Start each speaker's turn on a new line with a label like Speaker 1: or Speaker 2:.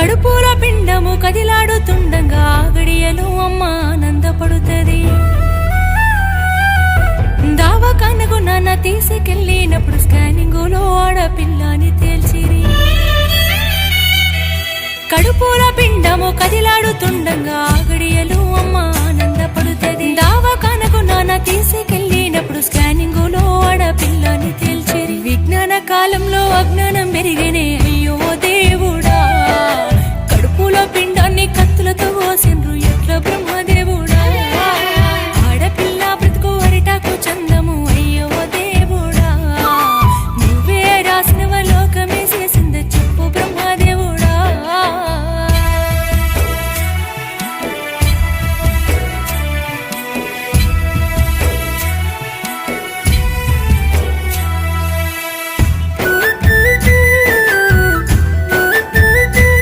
Speaker 1: కడుపుల పిండము కదిలాడుతుండగా గడియలు అమ్మ ఆనందపడుతుంది. దావకానకు నాన్న తీసుకెళ్ళినప్పుడు స్కానింగులో ఆడపిల్లని తేల్చిరి. కడుపుల పిండము కదిలాడుతుండగా గడియలు అమ్మ ఆనందపడుతుంది. దావకానకు నాన్న తీసుకెళ్ళినప్పుడు స్కానింగులో ఆడపిల్లని తేల్చిరి. విజ్ఞాన కాలంలో అజ్ఞానం పెరిగనే అయ్యో దేవుడా.